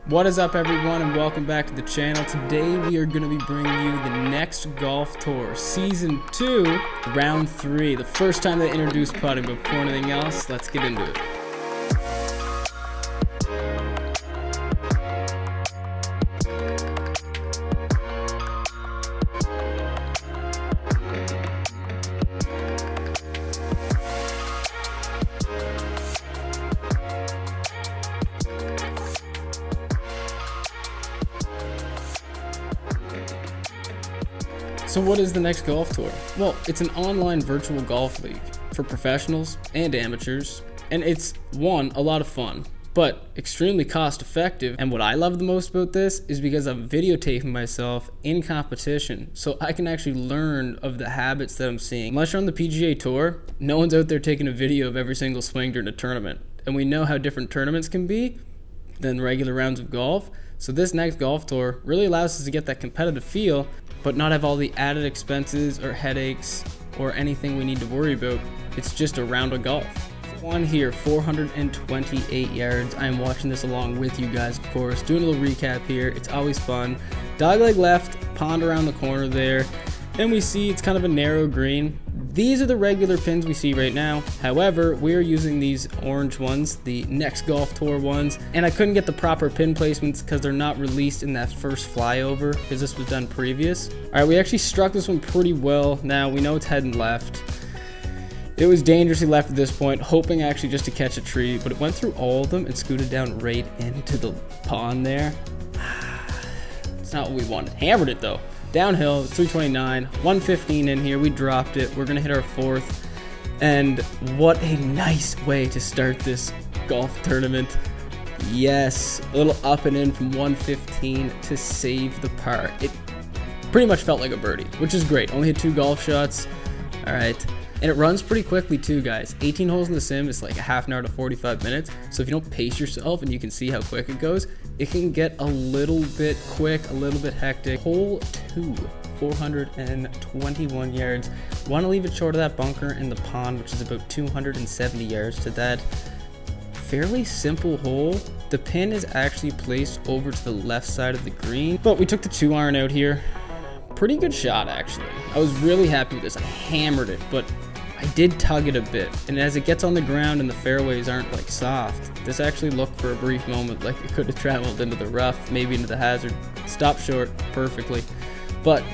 What is up, everyone, and welcome back to the channel. Today we are going to be bringing you the next golf tour, season 2, round 3, the first time they introduced putting. But before anything else, let's get into it. So what is the next golf tour? Well, it's an online virtual golf league for professionals and amateurs, and it's, one, a lot of fun, but extremely cost effective. And what I love the most about this is because I'm videotaping myself in competition, so I can actually learn of the habits that I'm seeing. Unless you're on the PGA Tour, no one's out there taking a video of every single swing during a tournament, and we know how different tournaments can be than regular rounds of golf. So this next golf tour really allows us to get that competitive feel, but not have all the added expenses or headaches or anything we need to worry about. It's just a round of golf. One here, 428 yards. I'm watching this along with you guys, of course. Doing a little recap here. It's always fun. Dogleg left, pond around the corner there. And we see it's kind of a narrow green. These are the regular pins we see right now. However, we're using these orange ones, the next golf tour ones, and I couldn't get the proper pin placements because they're not released in that first flyover because this was done previous. All right, we actually struck this one pretty well. Now we know it's heading left. It was dangerously left at this point, hoping actually just to catch a tree, but it went through all of them and scooted down right into the pond there. It's not what we wanted. Hammered it though. Downhill, it's 329, 115 in here. We dropped it. We're gonna hit our fourth, and what a nice way to start this golf tournament. Yes, a little up and in from 115 to save the par. It pretty much felt like a birdie, which is great. Only hit 2 golf shots. All right, and it runs pretty quickly too, guys. 18 holes in the sim is like a half an hour to 45 minutes. So if you don't pace yourself and you can see how quick it goes, it can get a little bit quick, a little bit hectic. Hole 2, 421 yards. Want to leave it short of that bunker in the pond, which is about 270 yards to that. Fairly simple hole. The pin is actually placed over to the left side of the green, but we took the 2-iron out here. Pretty good shot, actually. I was really happy with this. I hammered it, but I did tug it a bit, and as it gets on the ground and the fairways aren't like soft, this actually looked for a brief moment like it could have traveled into the rough, maybe into the hazard. Stopped short perfectly, but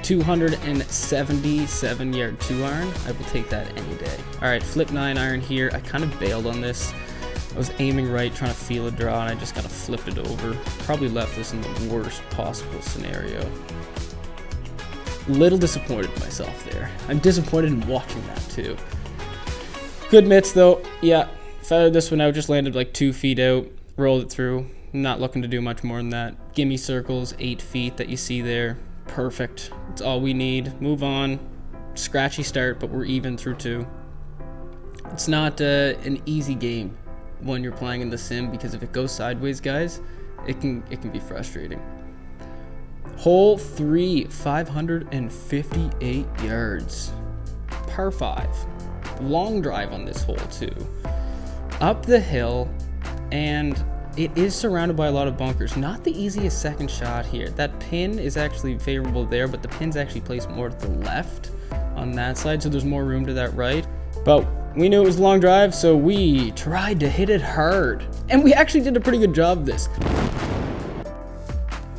277 yard 2-iron, I will take that any day. All right, flip 9-iron here. I kind of bailed on this. I was aiming right, trying to feel a draw, and I just kind of flipped it over. Probably left this in the worst possible scenario. Little disappointed in myself there. I'm disappointed in watching that too. Good mitts though. Yeah, feathered this one out, just landed like 2 feet out, rolled it through. Not looking to do much more than that. Gimme circles, 8 feet that you see there. Perfect. That's all we need. Move on. Scratchy start, but we're even through 2. It's not an easy game when you're playing in the sim, because if it goes sideways, guys, it can be frustrating. Hole 3, 558 yards. Par 5. Long drive on this hole too. Up the hill, and it is surrounded by a lot of bunkers. Not the easiest second shot here. That pin is actually favorable there, but the pin's actually placed more to the left on that side, so there's more room to that right. But we knew it was a long drive, so we tried to hit it hard. And we actually did a pretty good job of this.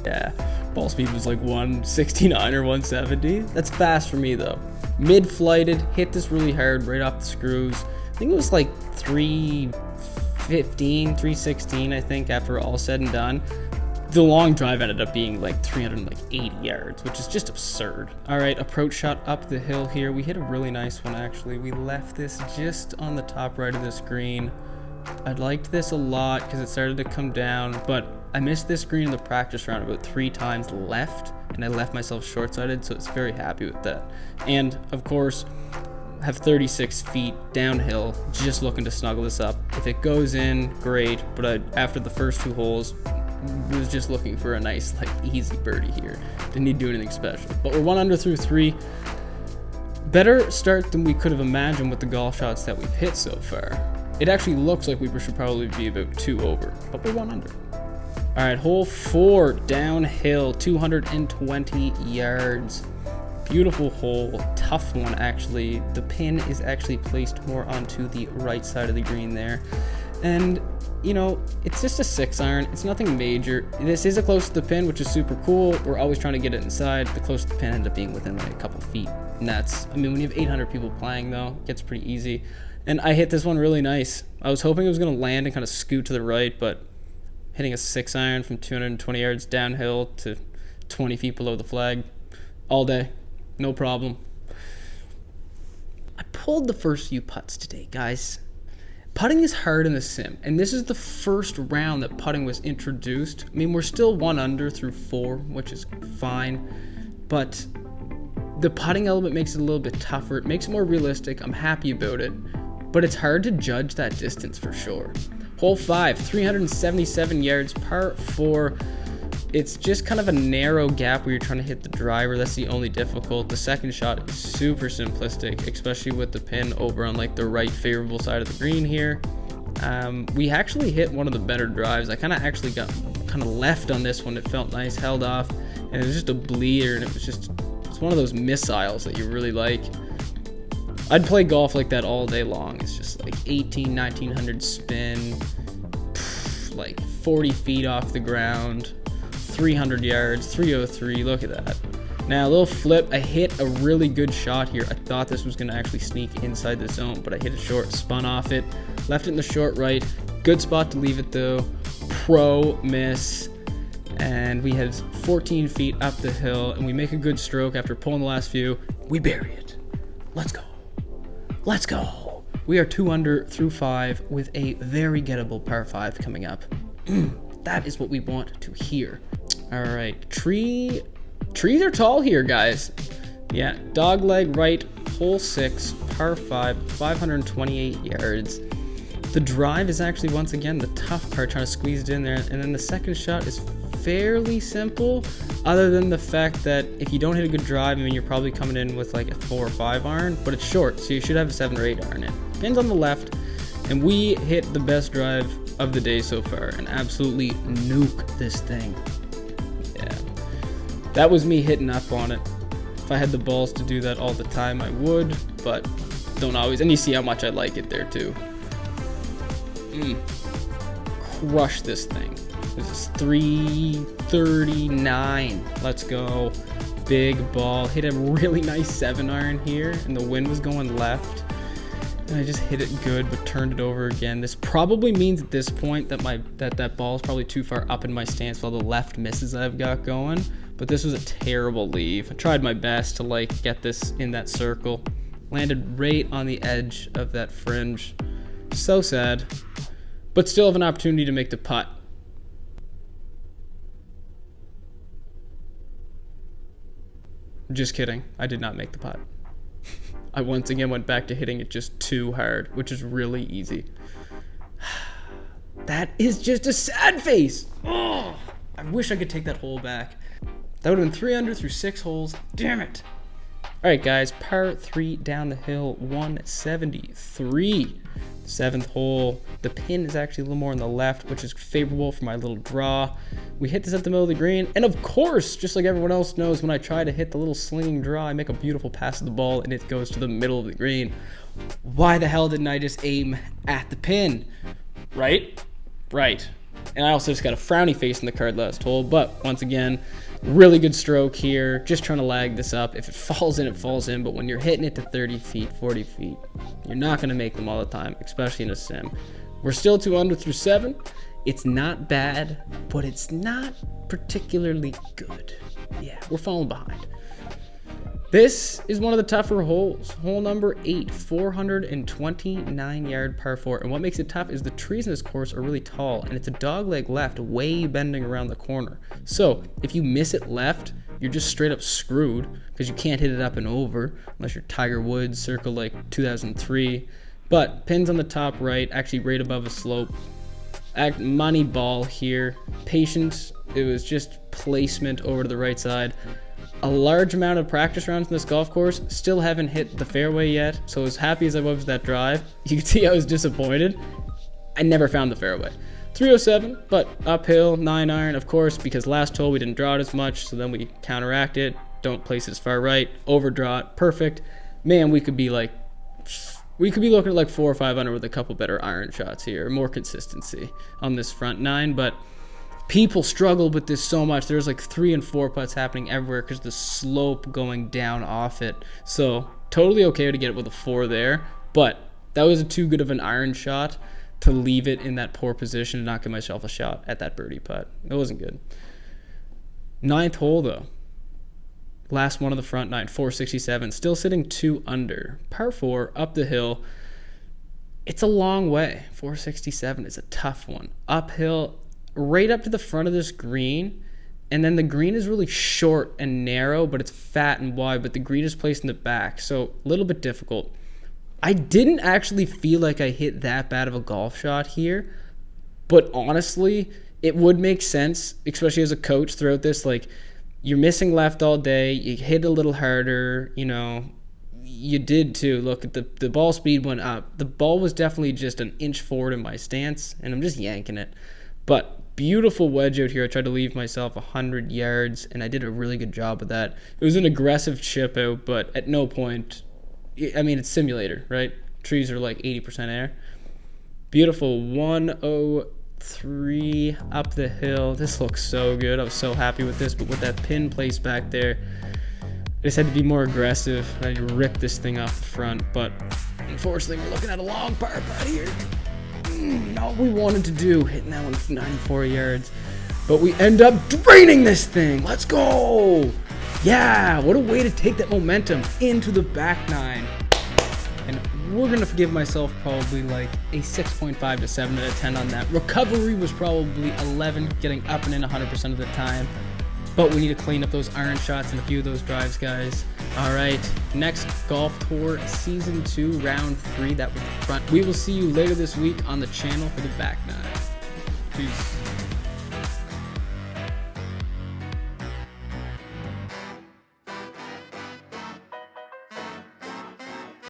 Yeah. Ball speed was like 169 or 170. That's fast for me though. Mid-flighted, hit this really hard right off the screws. I think it was like 315, 316, I think, after all said and done. The long drive ended up being like 380 yards, which is just absurd. All right, approach shot up the hill here. We hit a really nice one, actually. We left this just on the top right of the screen. I liked this a lot because it started to come down, but I missed this green in the practice round about 3 times left, and I left myself short-sighted, so it's very happy with that. And of course, have 36 feet downhill, just looking to snuggle this up. If it goes in, great, but after the first 2 holes, was just looking for a nice, like, easy birdie here. Didn't need to do anything special. But we're 1 under through 3. Better start than we could have imagined with the golf shots that we've hit so far. It actually looks like we should probably be about 2 over, but we're 1 under. All right, hole 4, downhill, 220 yards. Beautiful hole, tough one actually. The pin is actually placed more onto the right side of the green there. And, you know, it's just a 6-iron. It's nothing major. This is a close to the pin, which is super cool. We're always trying to get it inside. The close to the pin ended up being within like a couple feet. And that's, I mean, when you have 800 people playing though, it gets pretty easy. And I hit this one really nice. I was hoping it was going to land and kind of scoot to the right, but hitting a 6-iron from 220 yards downhill to 20 feet below the flag all day. No problem. I pulled the first few putts today, guys. Putting is hard in the sim, and this is the first round that putting was introduced. I mean, we're still 1 under through 4, which is fine, but the putting element makes it a little bit tougher. It makes it more realistic. I'm happy about it, but it's hard to judge that distance for sure. Hole 5, 377 yards, par 4. It's just kind of a narrow gap where you're trying to hit the driver. That's the only difficult. The second shot is super simplistic, especially with the pin over on like the right favorable side of the green here. We actually hit one of the better drives. I kind of actually got kind of left on this one. It felt nice, held off, and it was just a bleeder, and it's one of those missiles that you really like. I'd play golf like that all day long. It's just like 1900 spin, like 40 feet off the ground, 300 yards, 303, look at that. Now a little flip, I hit a really good shot here. I thought this was gonna actually sneak inside the zone, but I hit it short, spun off it, left it in the short right. Good spot to leave it though, pro miss. And we had 14 feet up the hill, and we make a good stroke after pulling the last few. We bury it. Let's go. Let's go. We are 2 under through 5 with a very gettable par 5 coming up. That is what we want to hear. All right, trees are tall here, guys. Yeah, dog leg right, hole 6, par 5, 528 yards. The drive is actually, once again, the tough part, trying to squeeze it in there. And then the second shot is fairly simple, other than the fact that if you don't hit a good drive, I mean, you're probably coming in with like a 4 or 5 iron, but it's short, so you should have a 7 or 8 iron in. Pins on the left, and we hit the best drive of the day so far and absolutely nuke this thing. Yeah, that was me hitting up on it. If I had the balls to do that all the time, I would, but don't always. And you see how much I like it there too. Crush this thing. This is 339. Let's go. Big ball. Hit a really nice 7-iron here, and the wind was going left. And I just hit it good, but turned it over again. This probably means at this point that that ball is probably too far up in my stance for all the left misses I've got going. But this was a terrible leave. I tried my best to like get this in that circle. Landed right on the edge of that fringe. So sad. But still have an opportunity to make the putt. Just kidding. I did not make the putt. I once again went back to hitting it just too hard, which is really easy. That is just a sad face. Oh, I wish I could take that hole back. That would have been 3 under through 6 holes. Damn it. All right, guys, par 3 down the hill, 173. 7th hole. The pin is actually a little more on the left, which is favorable for my little draw. We hit this at the middle of the green, and of course, just like everyone else knows, when I try to hit the little slinging draw, I make a beautiful pass of the ball, and it goes to the middle of the green. Why the hell didn't I just aim at the pin? Right? Right. And I also just got a frowny face in the card last hole, but once again, really good stroke here. Just trying to lag this up. If it falls in, it falls in, but when you're hitting it to 30 feet, 40 feet, you're not going to make them all the time, especially in a sim. We're still 2 under through 7. It's not bad, but it's not particularly good. Yeah, we're falling behind. This is one of the tougher holes. Hole number 8, 429 yard par 4. And what makes it tough is the trees in this course are really tall, and it's a dogleg left, way bending around the corner. So if you miss it left, you're just straight up screwed because you can't hit it up and over unless you're Tiger Woods, circa like 2003. But pins on the top right, actually right above a slope. Money ball here. Patience. It was just placement over to the right side. A large amount of practice rounds in this golf course. Still haven't hit the fairway yet. So as happy as I was with that drive, you can see I was disappointed. I never found the fairway. 307, but uphill, 9-iron, of course, because last hole we didn't draw it as much, so then we counteract it. Don't place it as far right, overdraw it, perfect. Man, we could be looking at like 4 or 5 under with a couple better iron shots here, more consistency on this front 9, but people struggled with this so much. There's like 3 and 4 putts happening everywhere because the slope going down off it. So totally okay to get it with a 4 there, but that was too good of an iron shot to leave it in that poor position and not give myself a shot at that birdie putt. It wasn't good. 9th hole though. Last one of the front 9, 467, still sitting 2 under. Par 4 up the hill. It's a long way. 467 is a tough one. Uphill, right up to the front of this green, and then the green is really short and narrow, but it's fat and wide, but the green is placed in the back, so a little bit difficult. I didn't actually feel like I hit that bad of a golf shot here, but honestly, it would make sense, especially as a coach throughout this, like, you're missing left all day, you hit a little harder, you know, you did too. Look, the ball speed went up. The ball was definitely just an inch forward in my stance, and I'm just yanking it. But beautiful wedge out here. I tried to leave myself 100 yards, and I did a really good job of that. It was an aggressive chip out, but at no point, I mean, it's simulator, right? Trees are like 80% air. Beautiful 103 up the hill. This looks so good. I was so happy with this, but with that pin placed back there, I just had to be more aggressive. I ripped this thing off the front, but unfortunately, we're looking at a long par putt here. Not what we wanted to do, hitting that one for 94 yards. But we end up draining this thing. Let's go. Yeah, what a way to take that momentum into the back 9. And we're going to give myself probably like a 6.5 to 7 out of 10 on that. Recovery was probably 11, getting up and in 100% of the time. But we need to clean up those iron shots and a few of those drives, guys. All right, next golf tour, season 2, round 3. That was the front. We will see you later this week on the channel for the back 9. Peace.